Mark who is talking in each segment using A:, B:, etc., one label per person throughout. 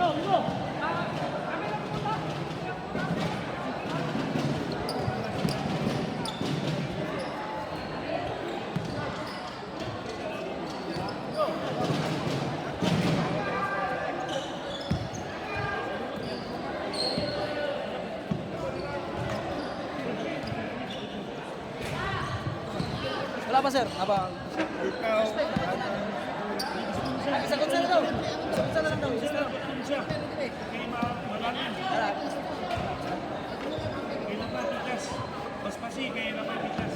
A: Wala pa sir, habang
B: Ikaw,
A: isagot sa na daw. Isagot sa na lang daw.
B: siya. Kaya malalim. Kaya napatikas. Mas pasi, kaya napatikas.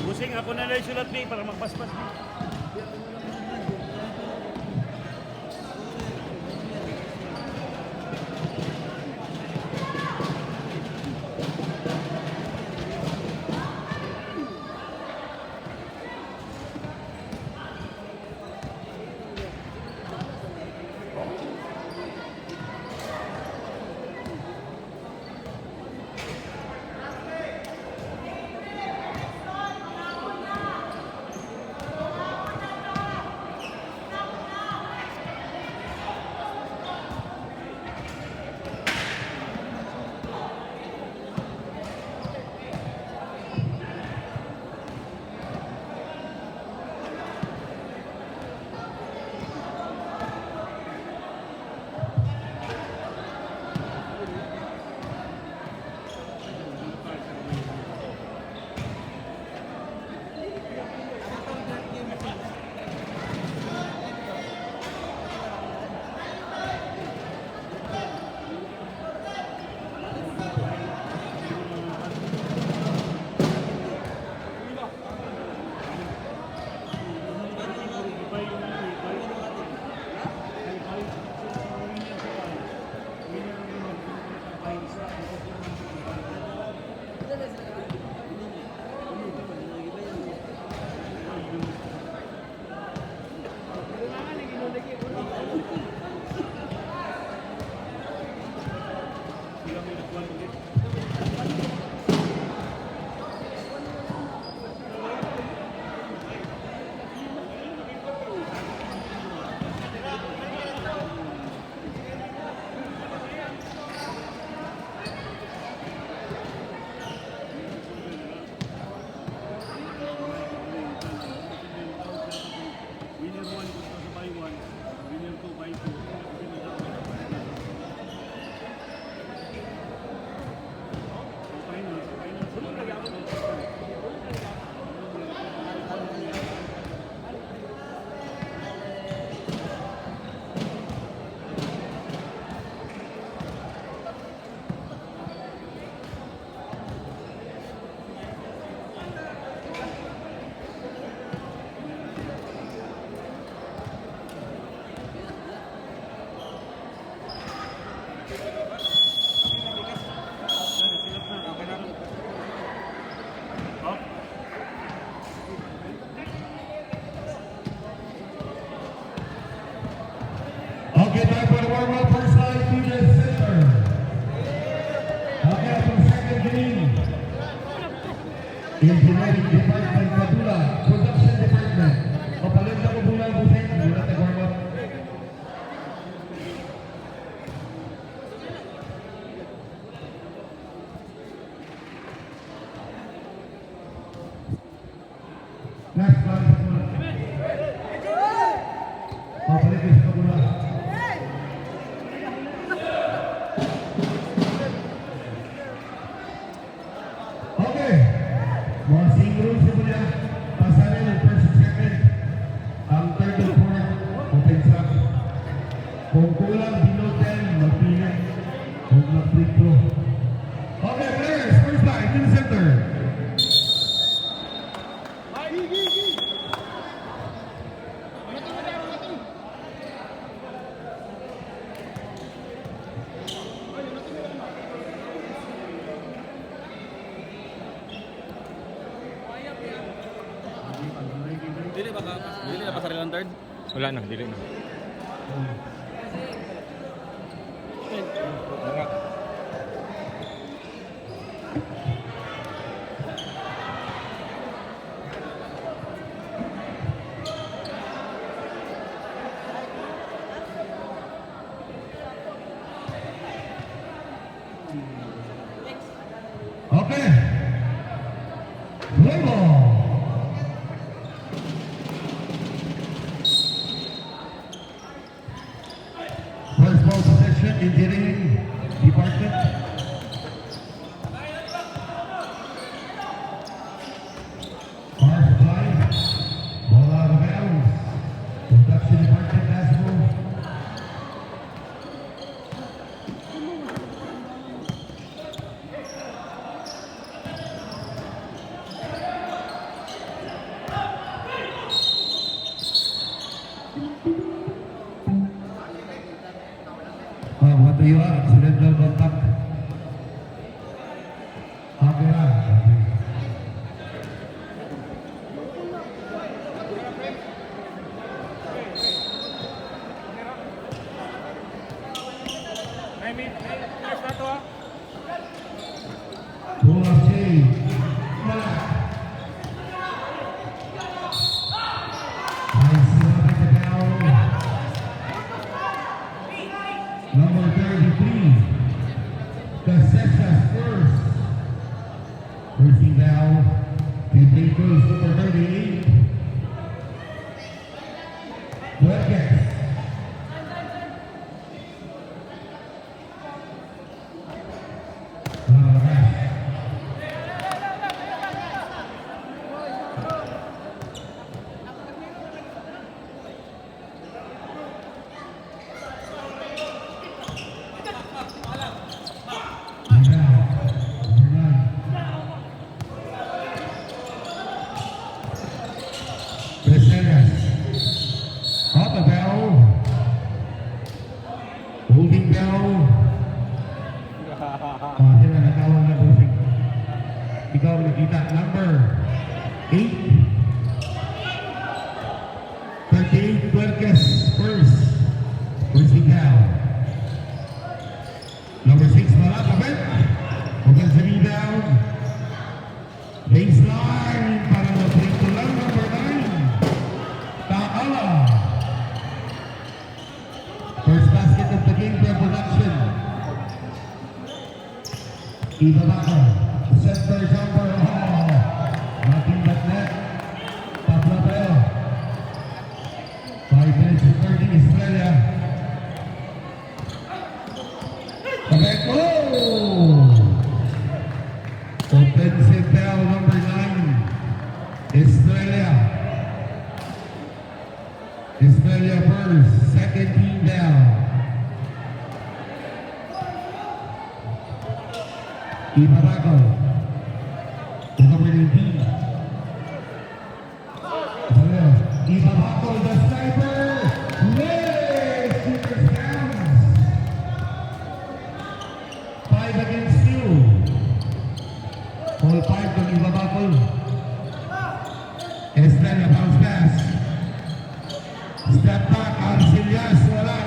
B: Busing ako na lang sulat ni para magpaspas.
C: kulang below 10, magpili. Huwag mag-free throw. Okay, players, first line, in the center.
A: Dili na pasaril ang third.
D: Wala na, dili na. Nga.
C: Okay. Play ball. First ball possession, engineering department. Power supply. Ball out of bounds. Production department basketball. Mga tuyo, accidental contact. Okay na. Pull up change. Malak. Nice look at the down. Number 33, Casesas first. First down, and Bakers, number 38. Huertas. Preseras. Off the bell. Holding bell. Sila natawag na busing. Ikaw nakita. Number 8. 38, Huertas first. First down. Number 6, Malakabet. Offensive rebound. Baseline para mag-break to lang. Number 9. Taala. First basket of the game for production. Ibabaka. Center jumper. Oh. Nothing but net. Pablo Bell. 5 minutes to 30 Australia. Kabeko! Offensive foul number 9. Australia. Australia first. Second team down. Ibaraco. To number 19. Ibaraco, the sniper. Yes! Shooter's hands. 5 against 2. All 5 to Ibaraco. Estrella bounce pass. Step back, Arcelias, wala.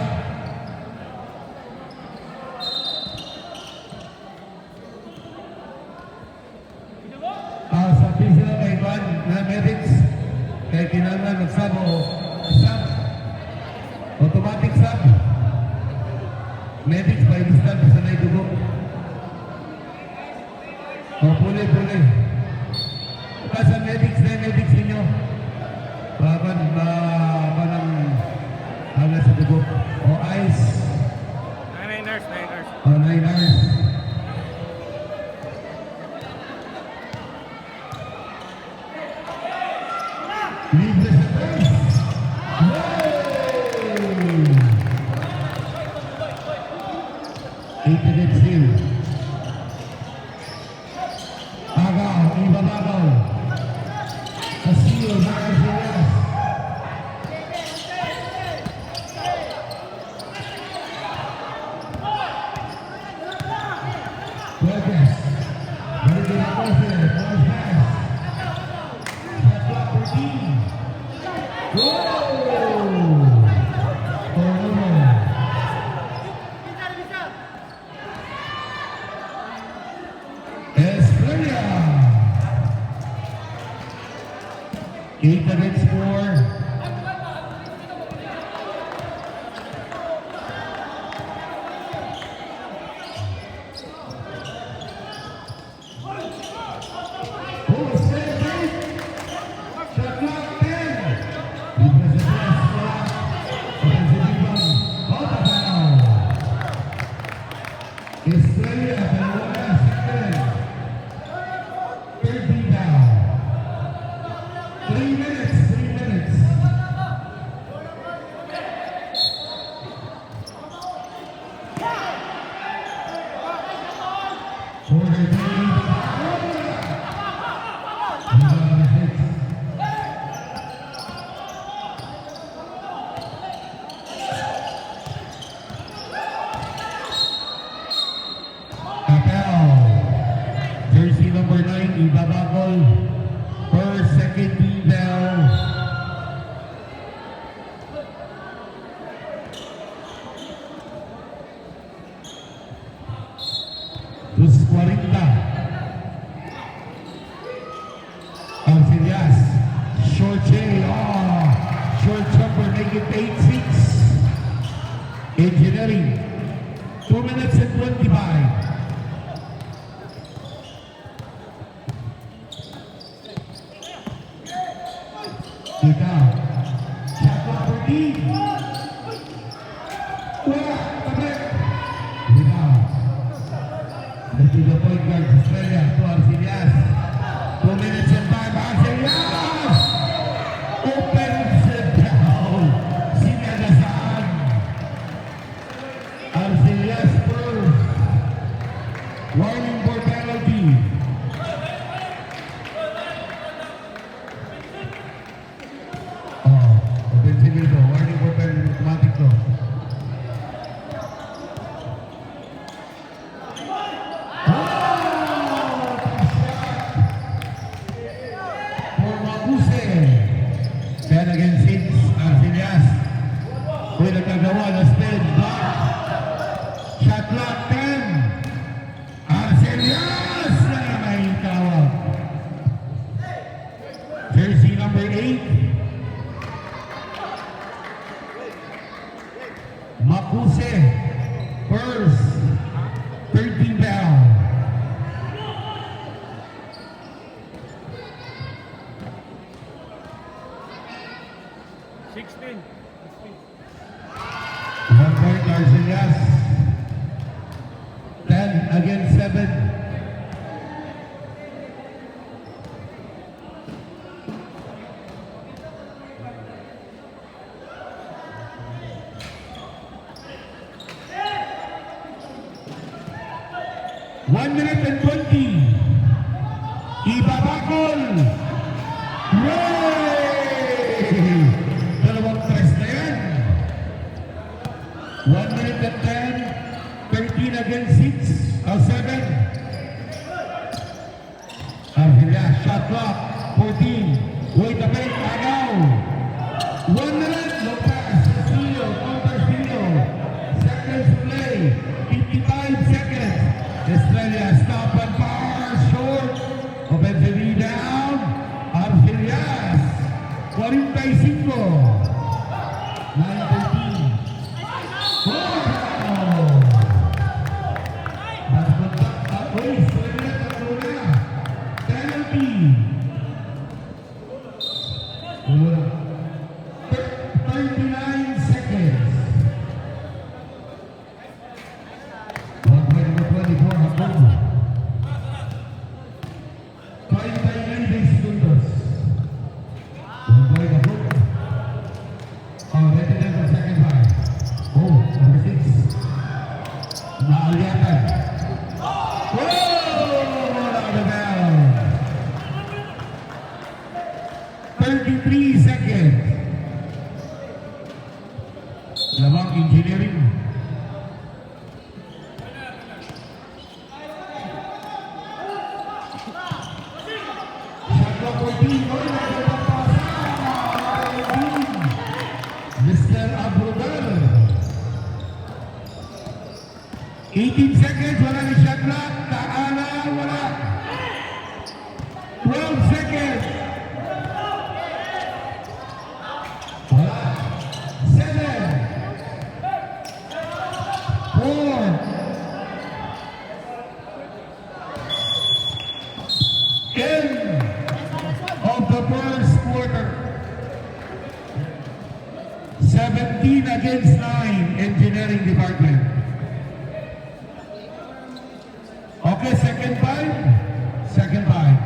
C: Sabi sila kay Ivan na medics, kaya kinangan mag-sub o sub. Automatic sub. Medics by distance sa naidugo. O puli-puli. Kasi medics na medics ninyo. Baban ng halas sa dugo. O ice.
B: 9 hours.
C: O 9 hours. Libre sa press. Yay! 14. Goal! Estrella. 8 against 4. Estrella, dalawa, second. Third down. 3 minutes, 3 minutes. Quarter three. Jersey number 9, ibabagol per second team down. Dos 40. Auxilias. Short J. Short jumper, make it 8-6. Engineering. 2 minutes and 25. Ikaw. Shot clock 14. Wala. Tablet. Ikaw. To the point guard, Estrella to Arcelias. 2 minutes and 5. Arcelias! Opens it down. Sinagasan. Arcelias first. Warning for penalty. Offensive dito. Warning for penalty. Automatic to. For Mabuse. 10 against 6. Arcelias. Uy, nagkagawa na spin. Block. Shot clock 10. Arcelias na may tawag. Jersey number 8. Mabuse. First. 13 down.
B: Sixteen.
C: 1 point Arcelias. 10 against 7. One minute and 20. Ibabakol. Yay! Dalawang press na yan. 1 minute and 10. 13 against 6. 7. Arcelias, shot clock. 14. Wait a minute. Agaw. 1 minute. No pass. Castillo. Counter Castillo. Seconds to play. 55 seconds. Estrella stop and power short. Offensive down. Arcelias. 45. 9-13. Penalty. 39 seconds. 1:24 hapon. 39 segundos. 1 point hapon. Ready na for second half. Number 6. Naalyatan. Out of bounds. 33 seconds. Lamang engineering. Shot clock 14. 18 seconds, wala ni shot clock. Kaala, wala. 12 seconds. Wala. 7. 4. 10 of the first quarter. 17 against 9, engineering department. Okay, second five. Second five.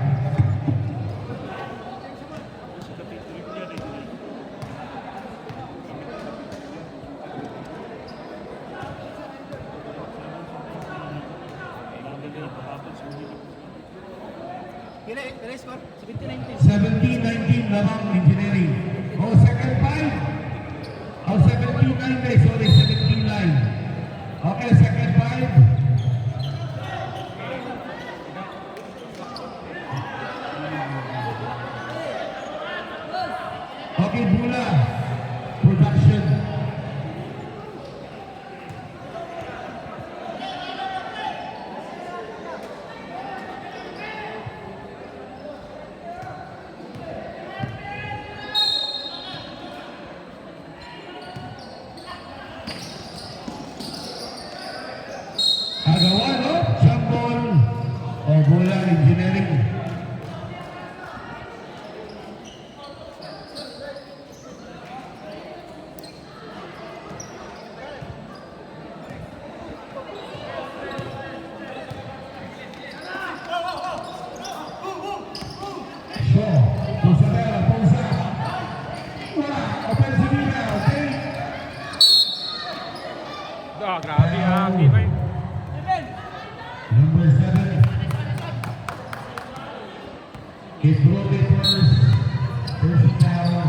A: Kailan score? 17-19.
C: 17-19 lamang engineering. Oh, second five. Oh, 17-9 guys. Sorry, 17-9. Okay, second five. Okay, Bula. Production. Agawan, no? Jambol. O, Bula Engineering. Pusatera, Ponsa. Wala, offensive rebound, okay?
B: Grabe ha, Kibay.
C: Number 7. Is broken first. First down.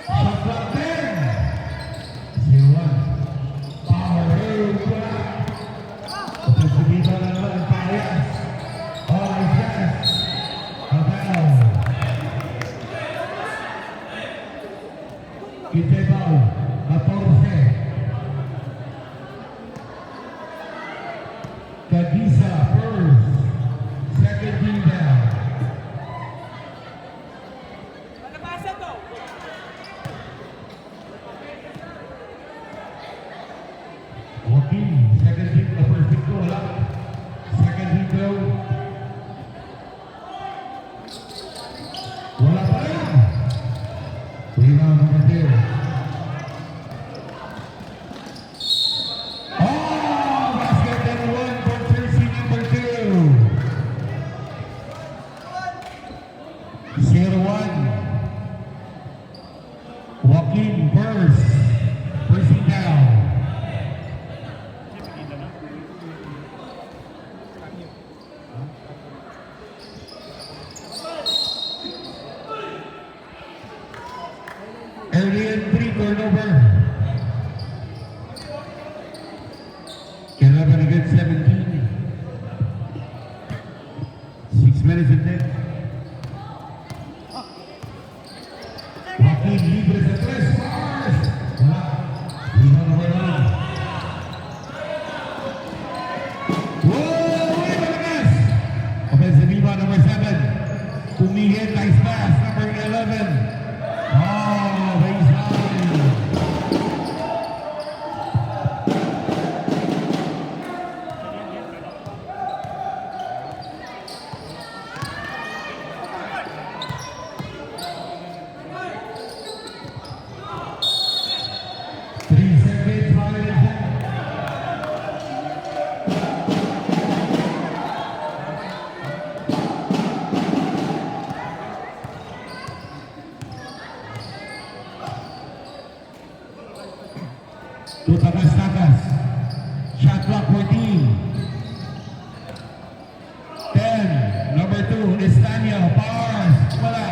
C: Shot clock 10. 0-1. Power. Wala. Offensive rebound na naman ang Payas. All is yes. Abel. Kitebao. 14. Kagisa first. Second rebound. Joaquin, second hit, the first hit ko, wala. Second hit daw. Wala pa rin. Rebound number 2. Oh, basket and one for jersey number 2. 0-1. Joaquin first. First hit down. Early entry turnover. 11 against 17. 6 minutes in net. Joaquin libre sa 3 bars. Wala. Rebound number 1. Whoa! Wait, malakas! Offensive rebound number 7. Tumihit, nice pass. Number 11. Oh, baseline. Three seconds, violation. To tagas. Shot clock 14. 10. Number 2, Estania. Powers. Wala.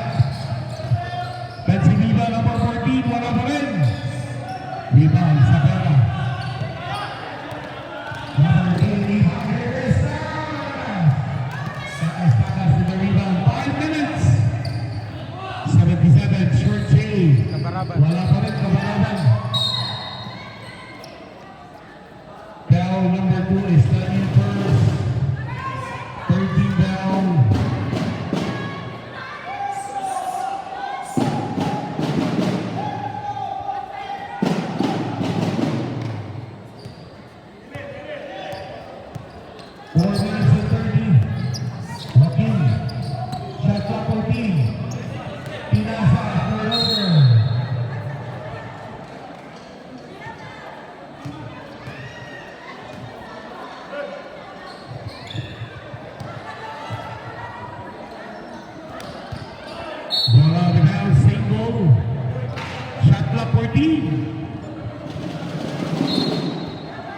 C: Pensiviva number 14. Wala pa rin. Rebound sa pera. Number 8, rebound. Tagas to the rebound. 5 minutes. 77. Short J. Wala pa rin. Kabaraban. Bola on the ground, single. Shot clock 14.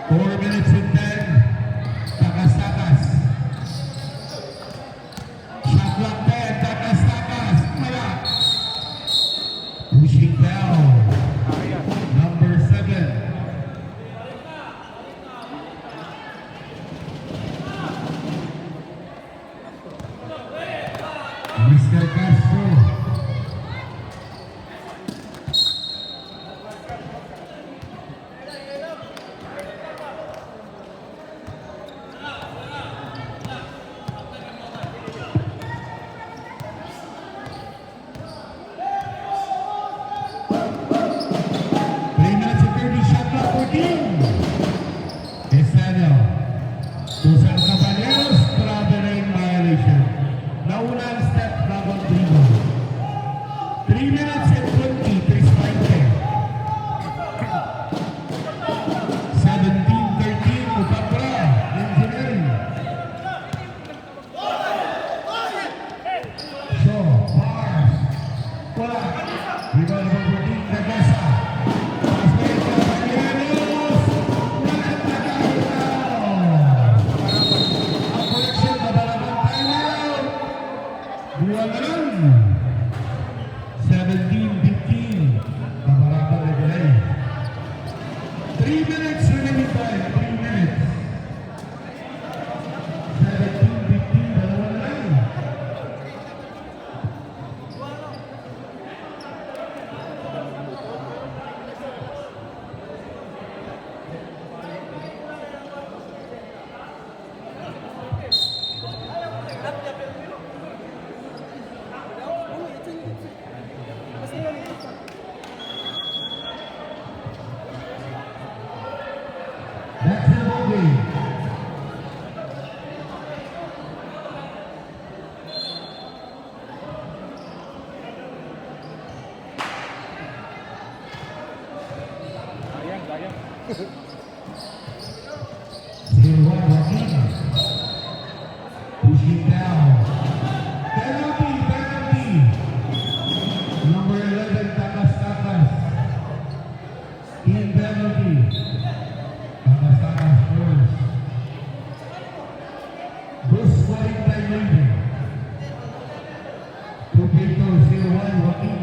C: 4 minutes and 10. Takas-takas. Shot clock 10. Takas-takas. Wala. Pushing down. Number 7. Mr. Castro. Susan Caballeros, traveling violation. Nauna ang step double dribble. 3 minutes and 20, 3-5. 17-13, Upapra, Engineering. So, Mars, wala. Rebound number 14, Nagasa. Passport Caballeros, ang koleksyon, mabalaban timeout. Buwan na lang. 17-15. Kabarata Legalay. 3 minutes remaining time. 3 minutes. 17-15. Dalawa na lang. That's the ball game.
A: Sayang.
C: 0-1 Joaquin. Pushing down. Penalty. Number 11, Takas. Team penalty. Takas first. Bruce 45 leading. 0-1 Joaquin.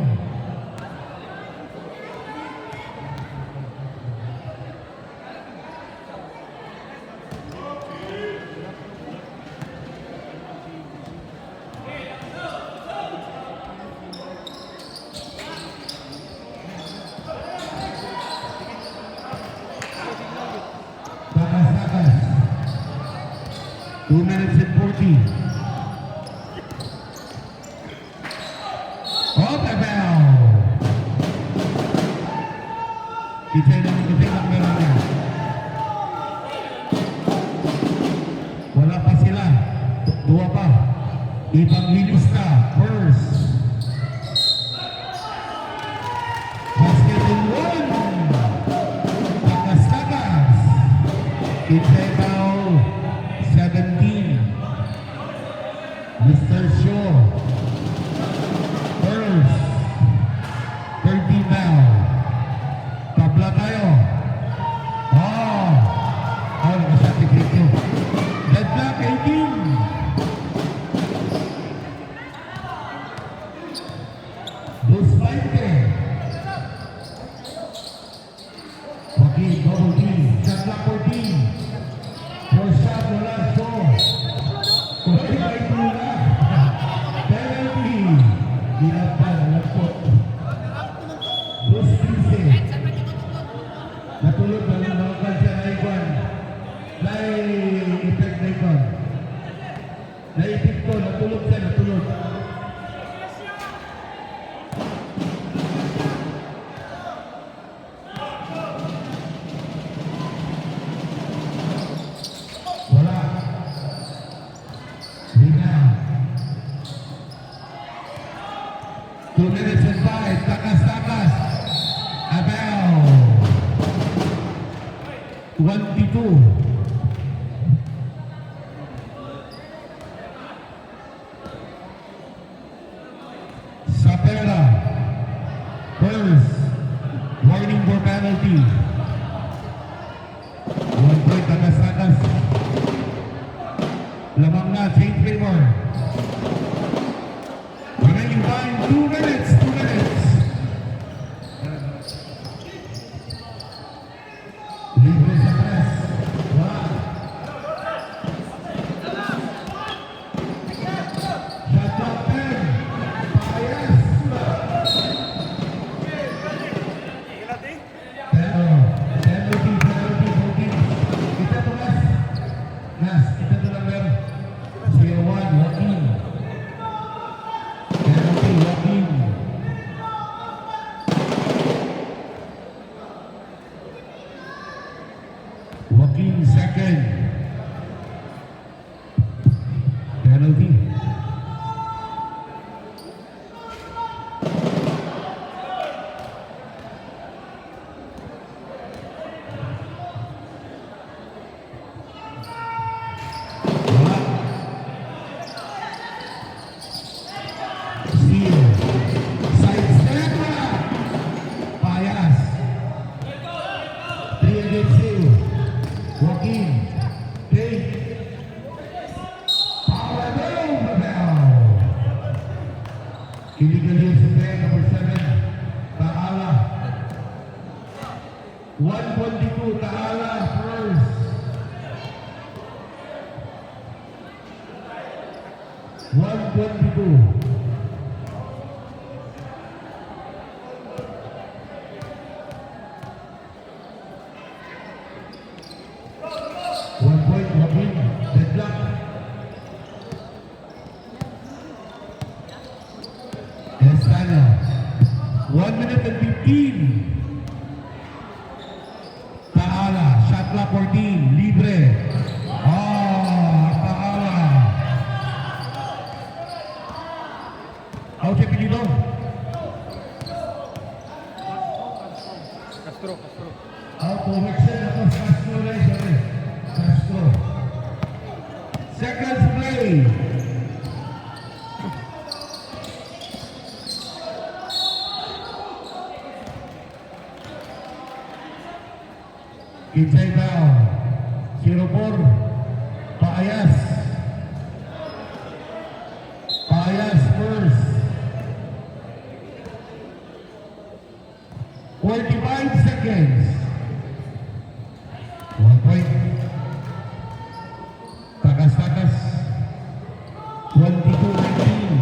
C: Takas. 2 minutes and 40. Oh, the bell. Kita ang meron. Wala pa sila. Dua pa. Evangelista first. Basket in 1. Takas. Itebao 17. Mr. Shaw first. 13 now. Tabla tayo. Nakasatikit yun. Deadlock 18. Bus 20. Joaquin, double team. Shot clock 14. First shot, wala. Shaw. 45 na. Penalty. Dinapal, lagpot. Bus 15. Natulog na lang mga siya na ikon. Na-effect na ikon. Na-effect ko, natulog siya, natulog. Wala. Hina. 2 minutes and 5. Takas. Abel. 22. Sa penalty. 1 point tagas-tagas. Lamang na, change favor. Remaining time, 2 minutes, 2 minutes. Libre sa press. Wow. Shot clock 10. Payas. Pero, penalty, voting. Kita to, Nas, kita to number 01, Joaquin. Penalty, Joaquin. Joaquin second. Penalty. Wala. Seal. Side step. Payas. 3 against 2. Joaquin. Take. Power move. Babel. Illegal use of play, number 7. Taala. 122. Taala first. 122. One point, Joaquin. Deadlock. Estana. 1 minute and 15. Taala. Shot clock 14. Libre. Taala. Out siya pinito.
A: Castro.
C: Out correction. Tapos Castro rin siya rin. Castro. Seconds play. Inside down. 0-4. Payas. Payas first. 45 seconds. 1 point. Tagas-tagas. 22-19.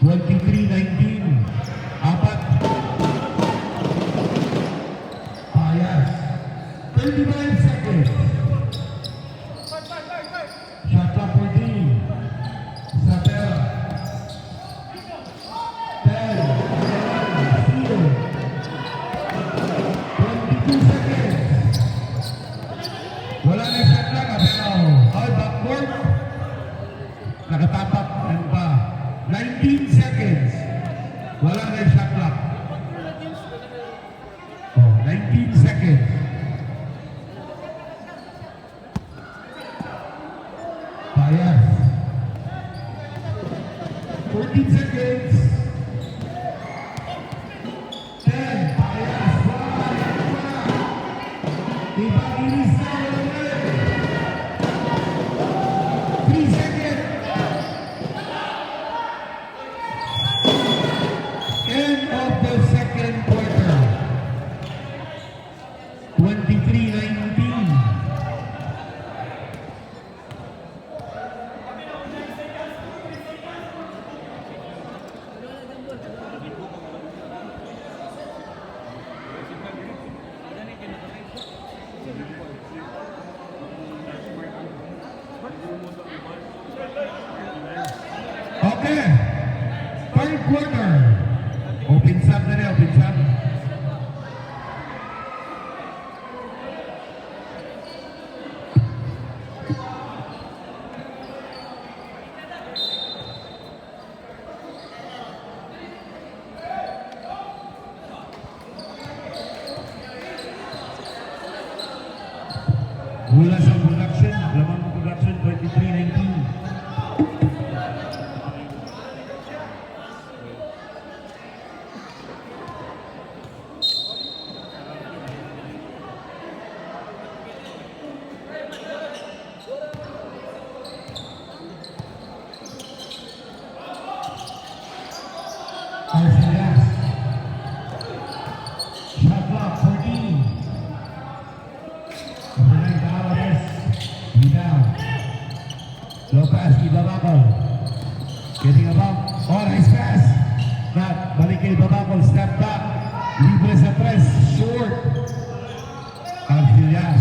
C: 23-19. Apat. Payas. 35 seconds. Shot clock 14. Sapera. 10. Seal. 22 seconds. Wala na yung shot clock. Pero all backward. Nakatapak. Ano pa? 19 seconds. Wala na yung shot clock. 19 seconds. Payas. 14 seconds. 10. Payas. Ipagilis na ulit. 3 seconds. End of the second quarter. 23-19. Okay. Third quarter. Open sub na rin, open sub. Mula sa production, lamang ng production 23-19. Low pass, Ibabakol. Getting a bump. Oh, nice pass. Not, balik kay Ibabakol. Step back. Libre sa tres. Short. Arcillas.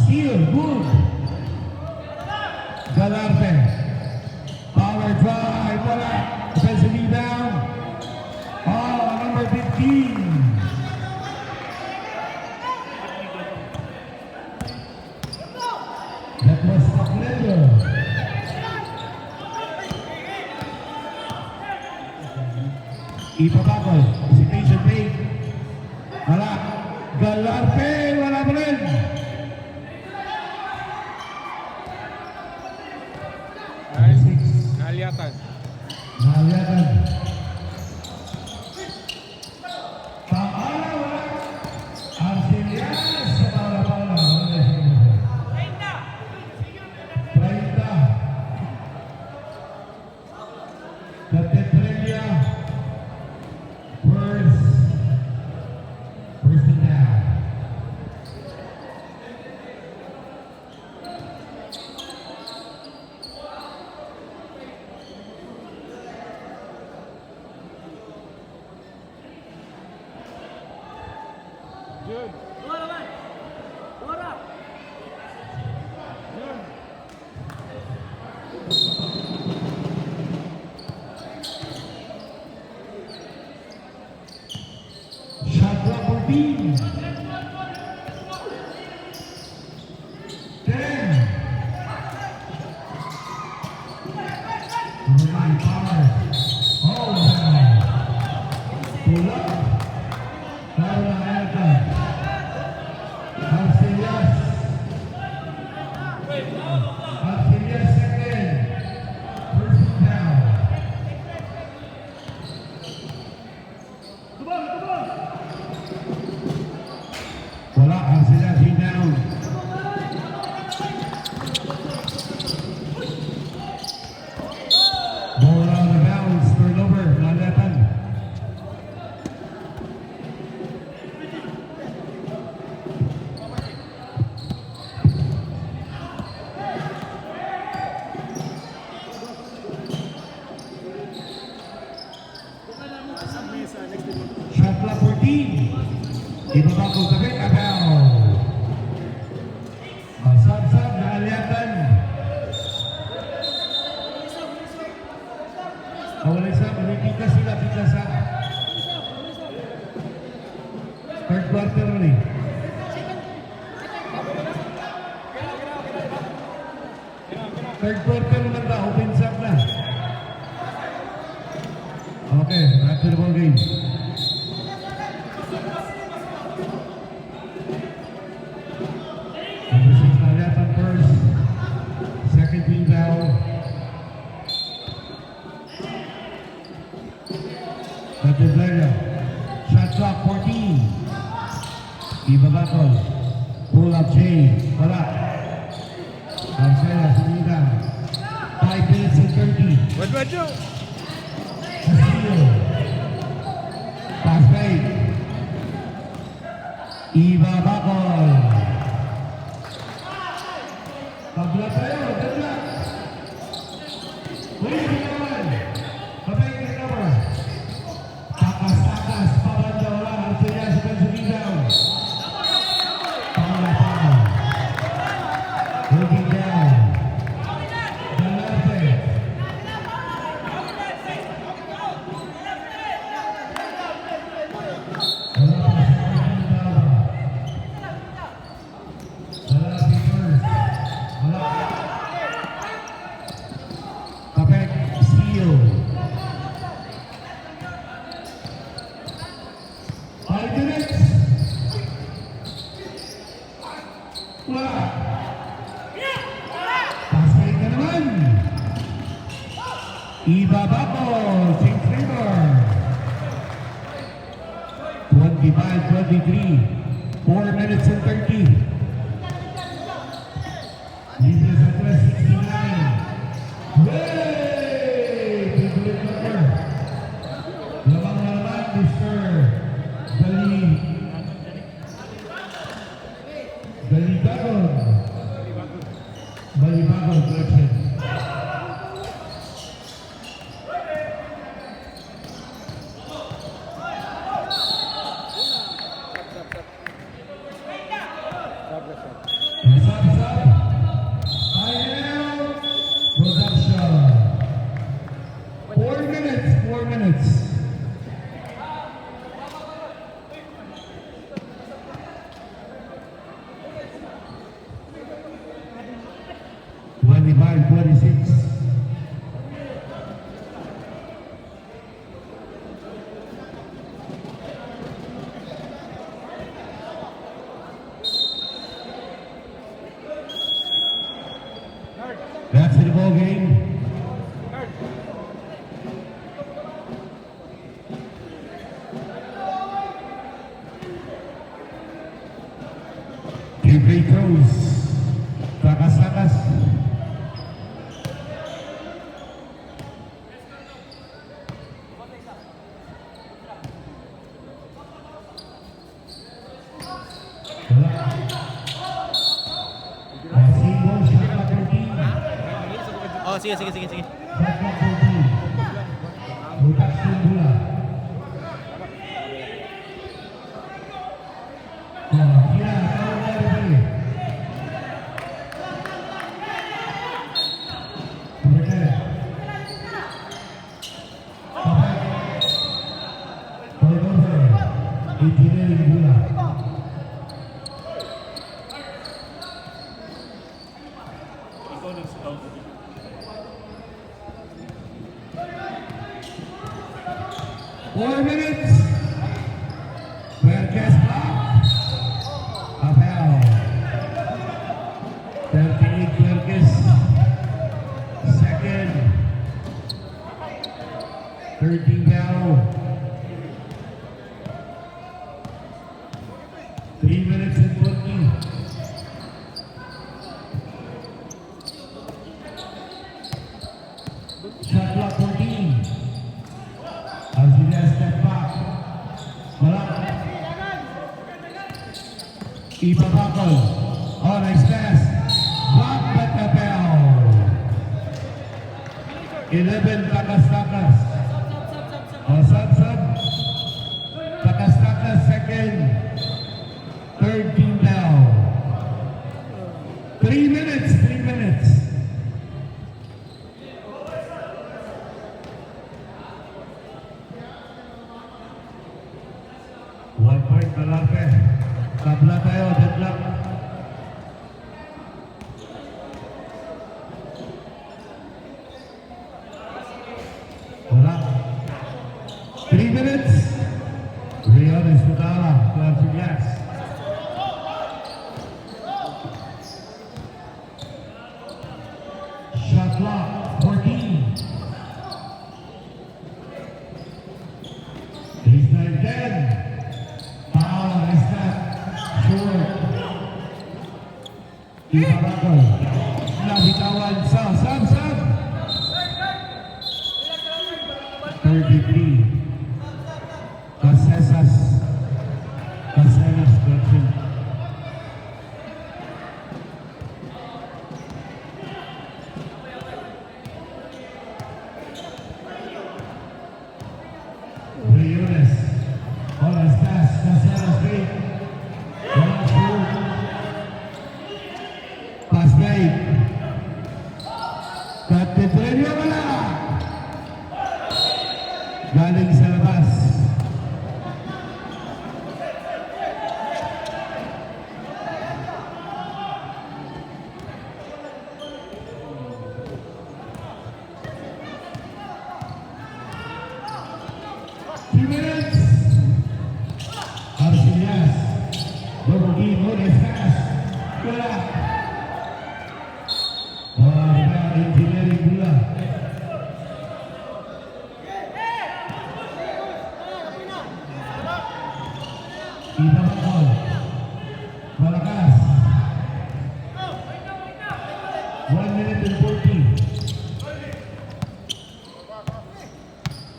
C: Steal. Good. Galarte. Power drive. Wala. Defensive rebound. Oh, number 15. That was Sacredo. Ipabakol. Hesitation made. Wala. Galarte. Wala pa rin.
A: Naaliatan.
C: Naliatan. Paala, wala. Arcillas sa Paula. 30. Catetrella. First and down.
A: Jun.
C: Shot clock 14. 10. Remain power. Oh, pull up. Paula Alta. Arcillas. Arcillas second. First down. Wala, Arcillas down. Ball out of bounds, turnover, Nalatan. Shot clock 14. Ibabakol tabi, Abel. Sab-sab na Aliatan. Wala isa, malipika sila, pika sa third quarter ulit. Third quarter naman ba, open sub na. Okay, after the ball game. Number 6 na Aliatan first. Second team foul. Catetrella. Shot clock 14. Ibabakol. Pull up chain. Wala. Arcela, sumida. 5 minutes and 30.
A: What, Joe?
C: Castillo. Pass fake. Ibabakol. Tabla tayo, tabla. Wait, naman. Babay ka naman. Takas, pabanda wala. Arcela, defensive down. Paula. Looking down. Galarte. Ibabakol, St. River. 25-23. 4 minutes and 30. This is at West 69. Way! Big lead number. Lamang naman, Mr. Dali Dagon. Balibago collection. Final production. 4 minutes, 4 minutes. Twenty-five, 26. That's the ball game. Two free throws. Takas-takas.
A: Oh, sige.
B: Ikaw nag-scout.
C: 4 minutes. Perkes block. Apel. 38 Perkes. Second. 13 down. 3 minutes and 20. Shot clock 14. Alcides step back. Wala. Ipapakol. Oh, nice pass. Block by Apel. 11 takas-takas. Oh, sub. Takas-takas second. Third team down. 3 minutes, 3 minutes. One point malapit. Tabla tayo, deadlock. Wala. 3 minutes. Rion Escudala, Club Yes. Shot clock, 14. Baseline 10. Nice tap. Short. Ipapakol. Nabitawan sa sub. 33. Caselas collection. Briones. Oras pass. Caselas straight. Walang shoot. Pass fake. Katipremyo wala. Galing sa labas. Two minutes. Arcillas. Double game. Oras pass. Wala. Wala. Engineering bola. Ipapakol. Malakas. 1 minute and 40.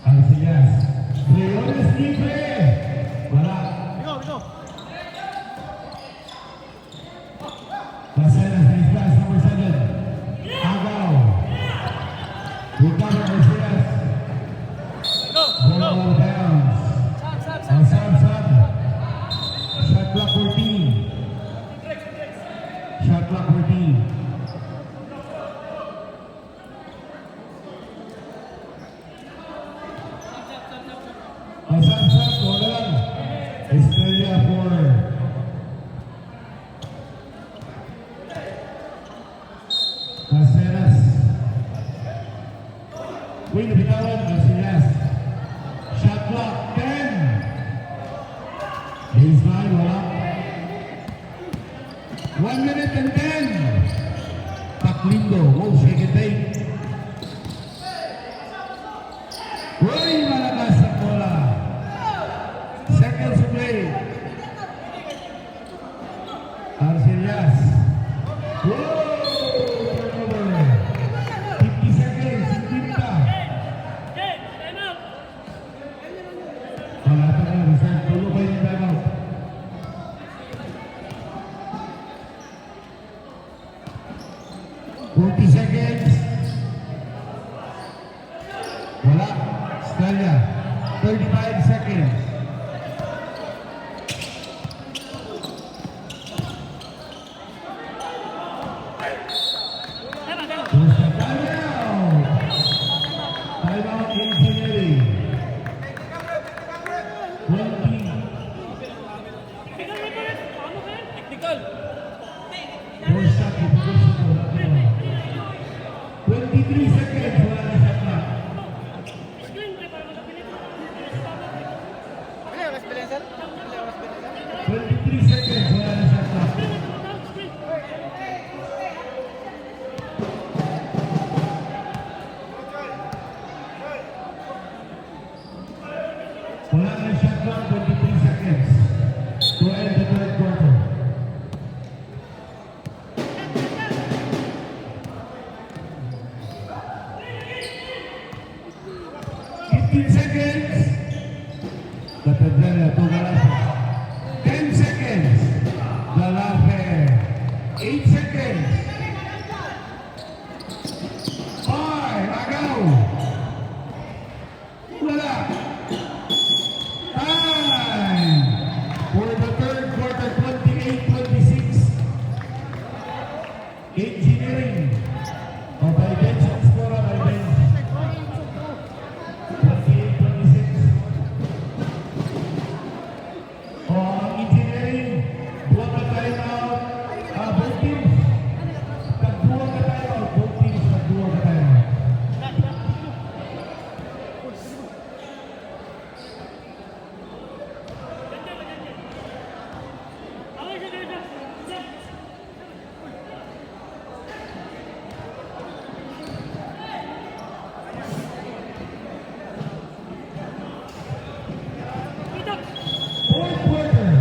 C: Arcillas. Briones libre. Wala. Caselas, nice pass, number 7. Caceres. Queen bitawan Caceres. Shot clock 10. Baseline wala. 1 minute and 10. Taklindo. Oh, shake and take. Uy, malakas ang bola. Seconds to play. Arcelias. Whoa! Turnover. 50 seconds. Tinta. Wala pa na. Reserve. Tulo ba yung timeout? Seconds. Wala. Estrella. 35 seconds. Timeout Engineering. 20.
B: Technical.
C: Four shot. 23 seconds. Wala na shot clock.
A: Wala, mas bilhin, sir. Wala, mas bilhin, sir.
C: 23 seconds. Wala na shot clock. Wala na shot clock. 23 seconds. To end the third quarter. Seconds. Catedral to Galafe. 10 seconds. Galafe. 8 seconds. 5. Agaw. Wala. Time. For the third quarter, 28-26. Engineering. O by bench ang score by bench. 28-26. O ang engineering, buwag na timeout. Both teams. Tagbuwag na timeout. Both teams, tagbuwag na timeout. Fourth quarter.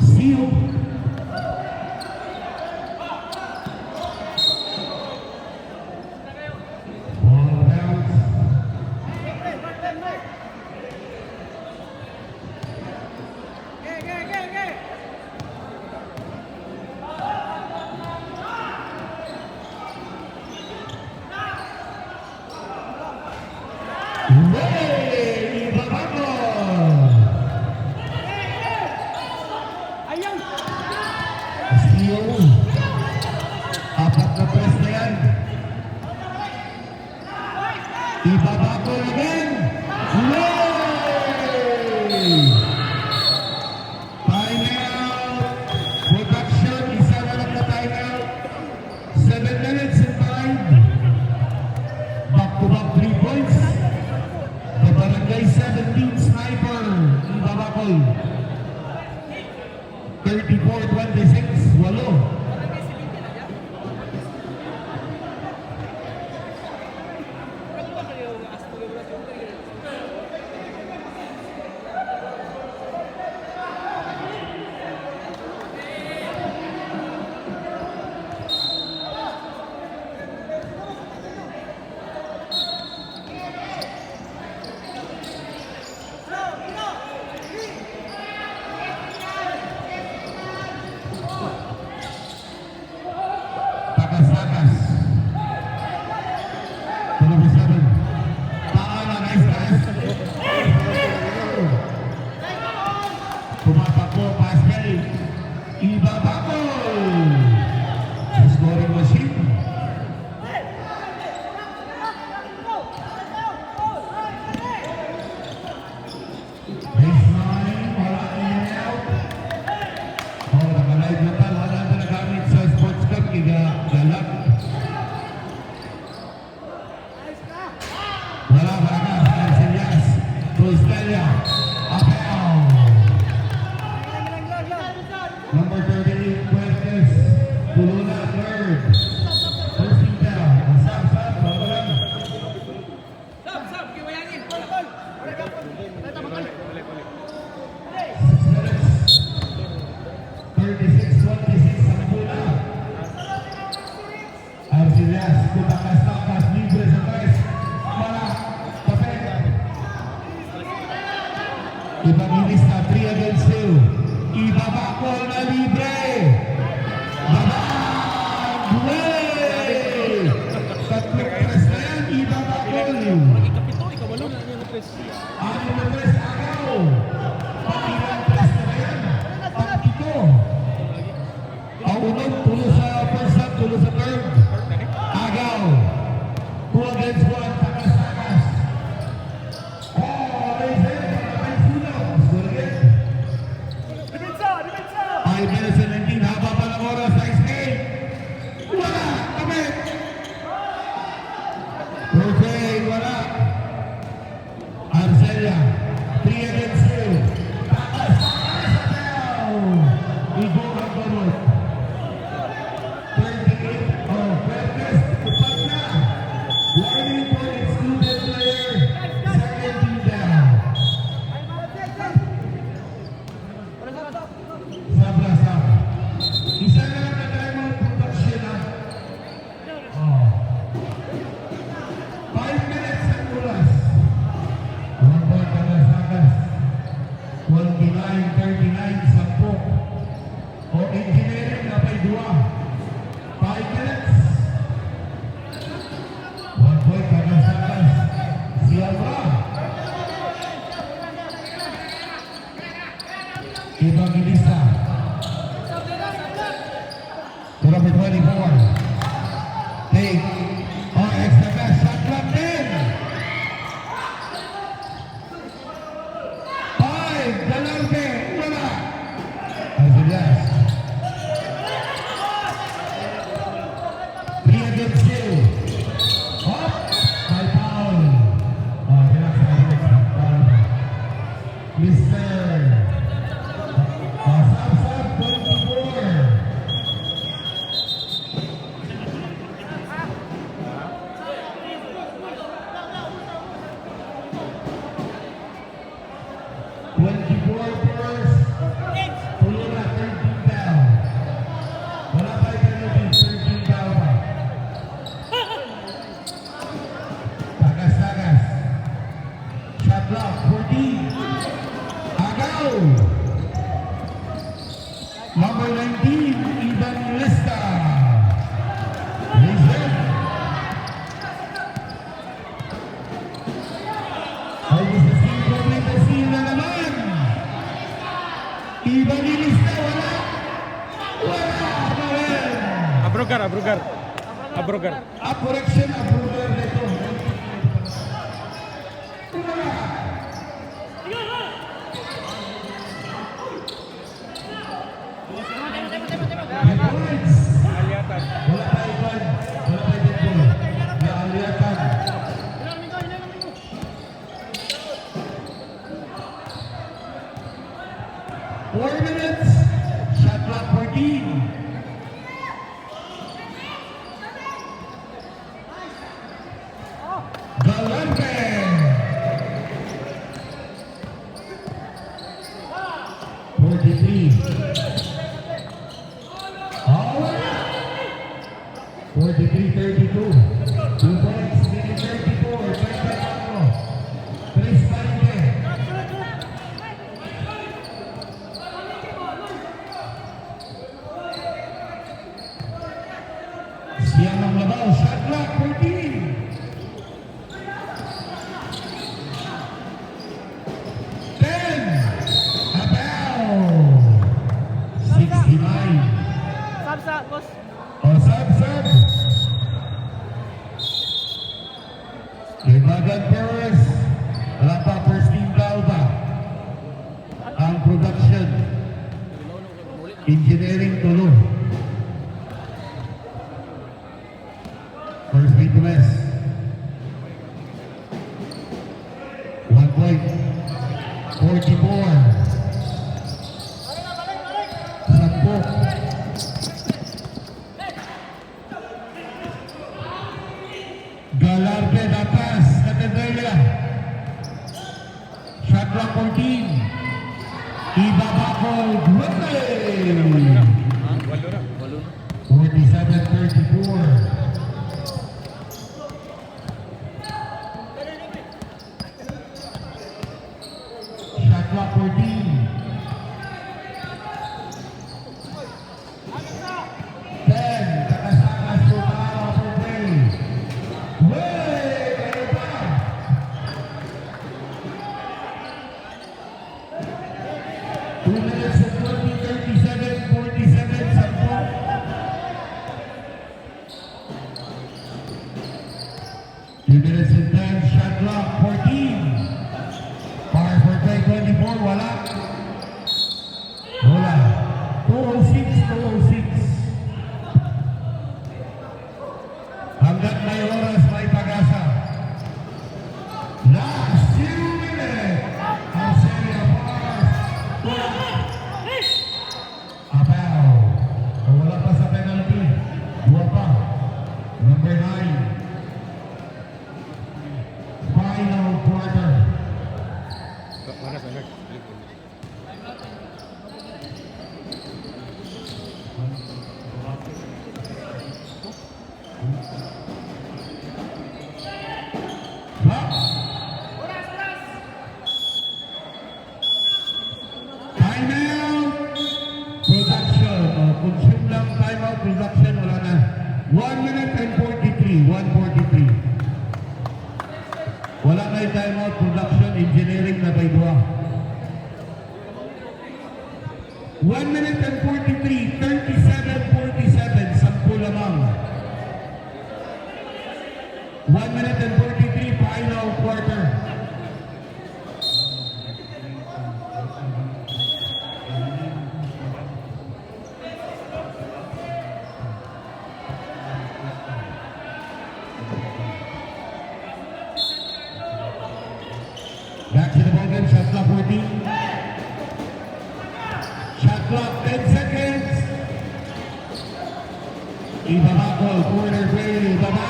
C: Seal. Ball bounce. Hey, Ibabakol. Steal. Apat na press na yan. Ibabakol again. Yay! Timeout. Production, isa na lang na timeout. 7 minutes and 5. Back-to-back 3 points. The Barangay 17 sniper. Ibabakol. 34-26. Walo. Arcelias, Takas, libre sa tres. Para Tapet. Evangelista, 3 against 2. Ibabakol na libre. Babang! Way! Tatlong tres na yan, ibabakol. Anim na tres, agaw. Pangilang tres na yan, pang-ito. Ang unang tulo sa first half, tulo sa third. Agaw. 2 against 1, Takas. Oh, raise it. Patay sunaw. Score again. 5 minutes and 19, haba pa ng oras. Nice game. Wala. Kapit. Perfect. Wala. Arcelia. 3 against 2. Takas. Igo ang balot. 38. Oh, Perez. Tupat na. Warning for excluded player. Second team down. Sabra. Isa na lang na tayo mga production ha. Oh. 5 minutes ang oras. 1 point Tagas. 29-39 sa po. O engineering na pa'y 2. 5 minutes. 1 point Tagas. Siabra. Evangelista. To number 24. Take. Oh, extra pass. Shot clock in. 5. Galante. Wala. Arcelias. 3 against 2. Up. By foul. Oh, relax. Mr. Sab 24. Tulo na, 13 down. Wala pa yung 13 down pa. Tagas. Shot block, 14. Agaw. Number 19, Evangelista. Reserve. August na scene, complete na scene na naman. Evangelista, wala. Wala pa rin.
B: Abrogar.
C: Correction, approval nito. Wala. Points. Wala tayo ban. Wala tayo dito. Naaliatan. Four minutes. Shot clock 14. Galante. 43. Oh, 43-32. 2 points. Minute 34. 34. Tres Parque. Siyang ang labaw. Shot clock 14. 10. Abaw. 69.
A: Sabsa, boss.
C: Sab. Kaibagan Perez. Wala pa, first team foul ba? Ang production. Engineering tulo. First free to miss. 1 point. 44. Sampo. Galante Datas, Catedral. Shot clock 14. Ibabakol, Gwendolyn. 47-34. minutes and 10, shot clock 14. Par for play 24, wala. Wala. 206, 206. Hanggat may oras, may pag-asa. Last 2 minutes. Arcelia Pars. Apaw. Wala pa sa penalty. Dua pa. Number 9. Final quarter. Clock. Timeout. Production. Consume lang timeout. Production. Wala na. 1 minute and 43. 1:43. Wala na yung timeout. Production. Engineering na by dua. 1 minute and 43. 37:47. 10 lamang. 1 minute and 43. Final quarter. Back to the ball game. Shot clock 14. Shot clock 10 seconds. Ibabakol. Corner play. Ibaba.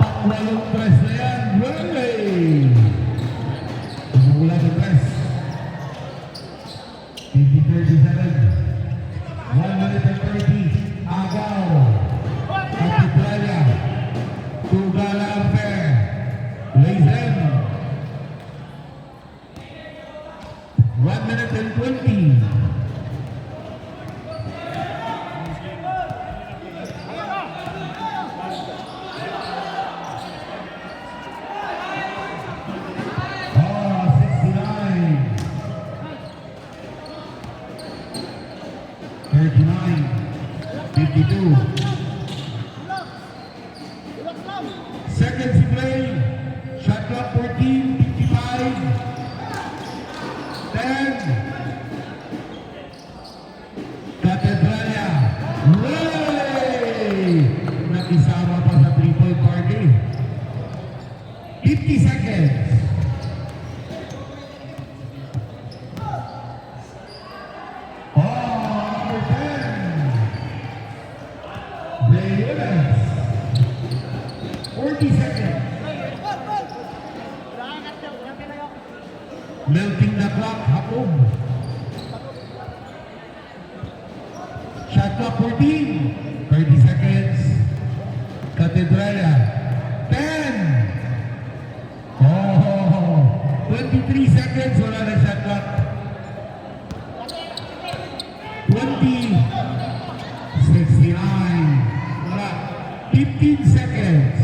C: Pangwalong press na yan. Runway. Pagmula ng press. 50-37. 1 minute and 30. Agaw. Katitraya. Tugala Affair. Lazen. 1 minute and 20. Oh, 69. 39. 52. Seconds to play. Shot clock 14. 55. 10. Catedralia. Way! Nakisama pa sa 3-point party. 50 seconds. Oh, number 10. Blayones. 40 seconds. Melting the clock, Hakob. Shot clock 14. 30 seconds. Catedralia. 10. Oh, 23 seconds. Wala na shot clock. 20. 69. Wala. 15 seconds.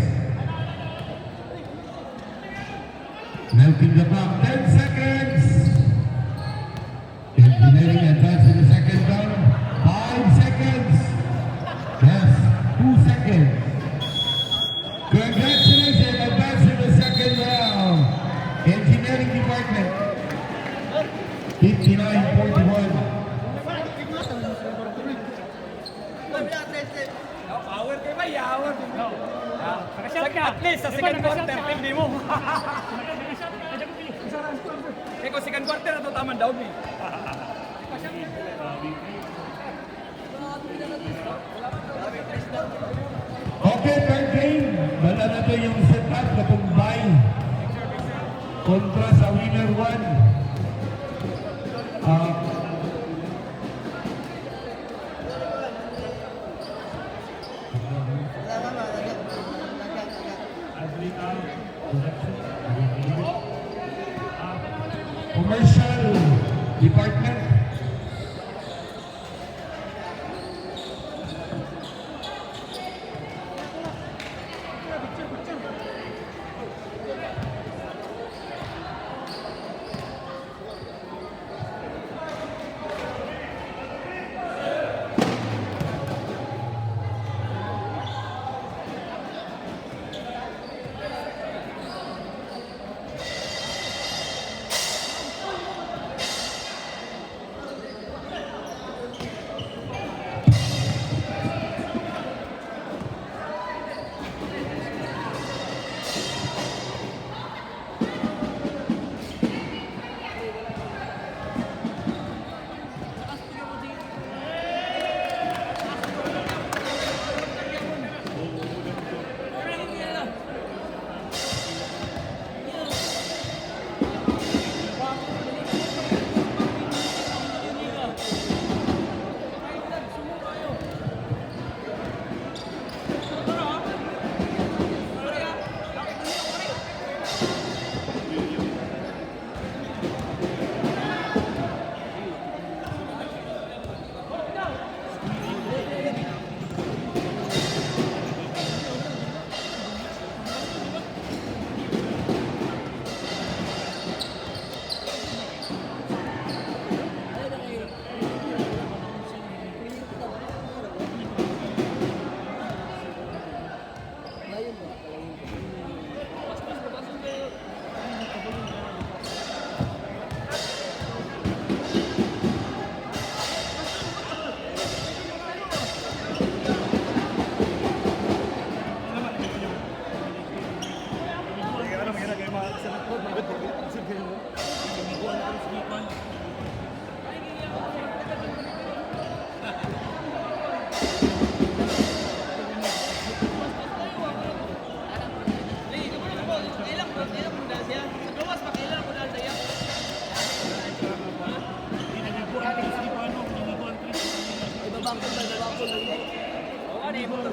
C: Melting the clock. 10 seconds. Engineering advance in the second round. 5 seconds. Yes, 2 seconds. Congratulations, advance in the second round. Engineering department. 59-41.
A: Power kayo ba? Power. At least sa second quarter, hindi mo. Kaya kung second quarter, ito taman daw ni.
C: Okay, third game. Dala na to yung setup na tumbay. Kontra sa winner 1. Commercial department.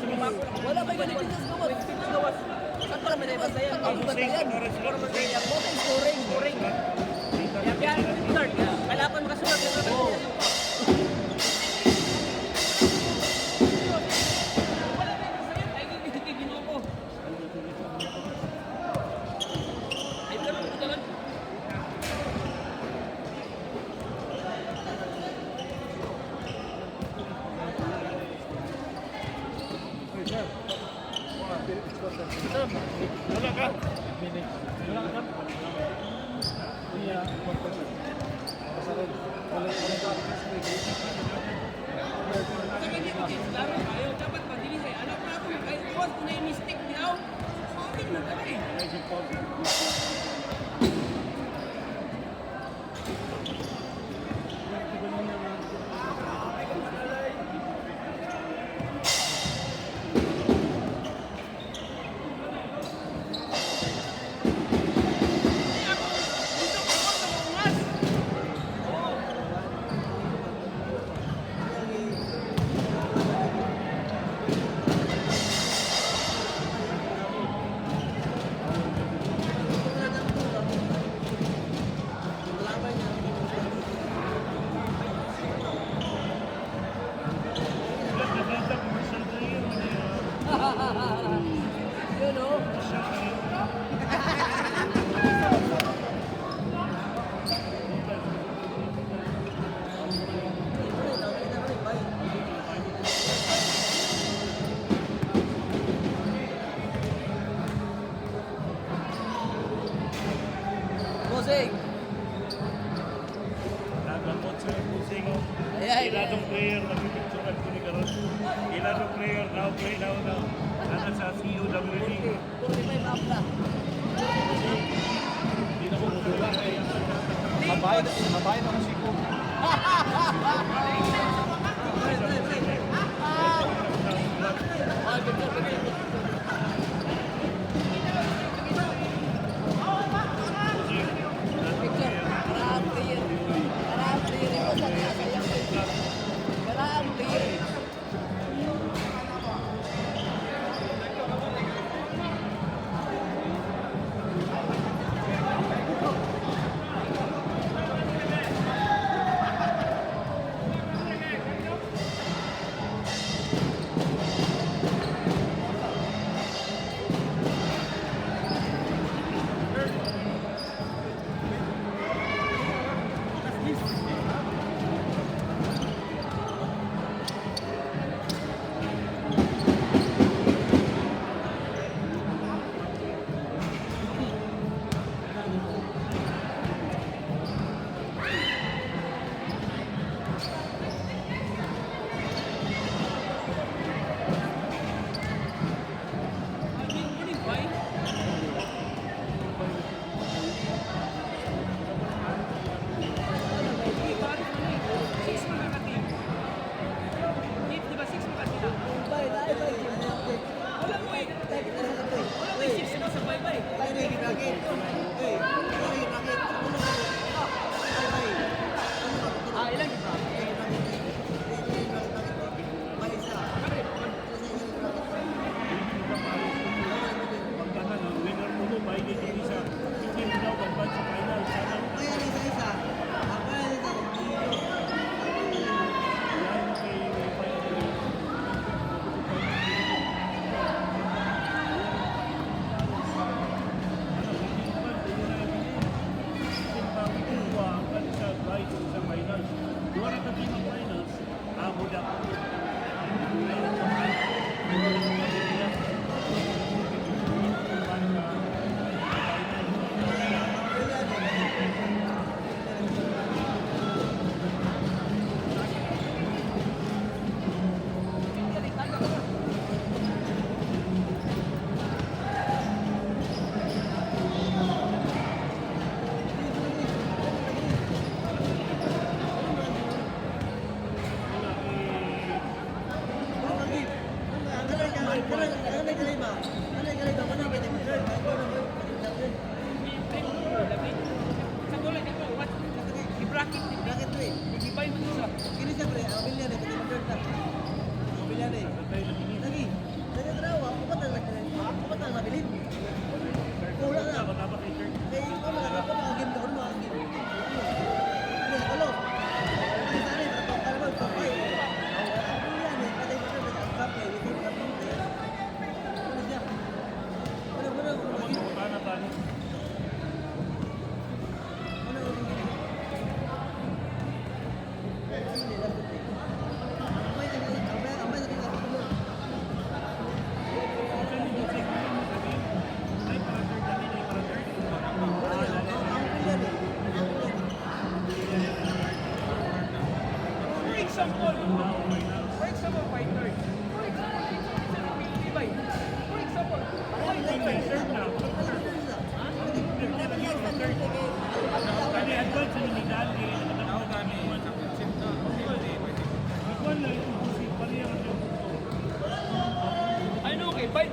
D: Wala ba ganito sa gawas? Saan para may nabasayan? Ang bantayan. Boteng scoring.
A: Yan, start.
D: Kailangan makasunod na ito.
B: Wala ka.
D: Dapat pag-dilisay. Alam na ako, kahit iwas kung na-mistake niya, sorry na kami. Yun o. Bosing.
B: Naglamot sa Busing.
D: Ayan.
B: Ilanong player na pipicturan ko ni Karon. Ilanong player now play now. Nasa sa CUWD.
D: 45 up na.
A: Mabay na si Ko.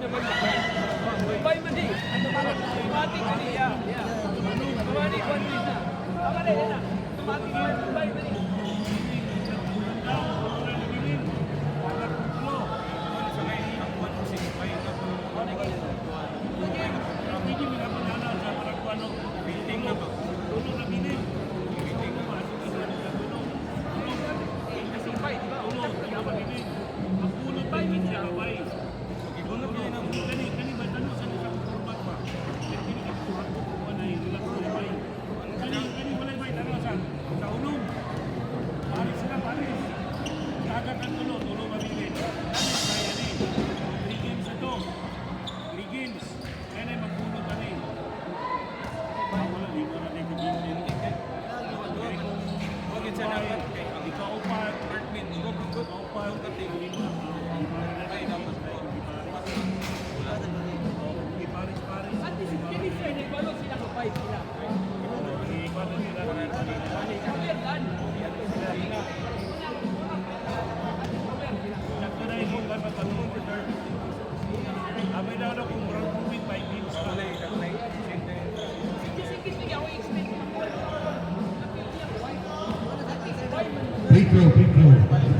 A: naman na. Bay man di. Automatic man di. Yeah. Automatic one week na. Tama na yan na. Automatic man. Bay man di. At least, kini sir, nagbalog sila ko 5 sila.
C: Free throw, free throw.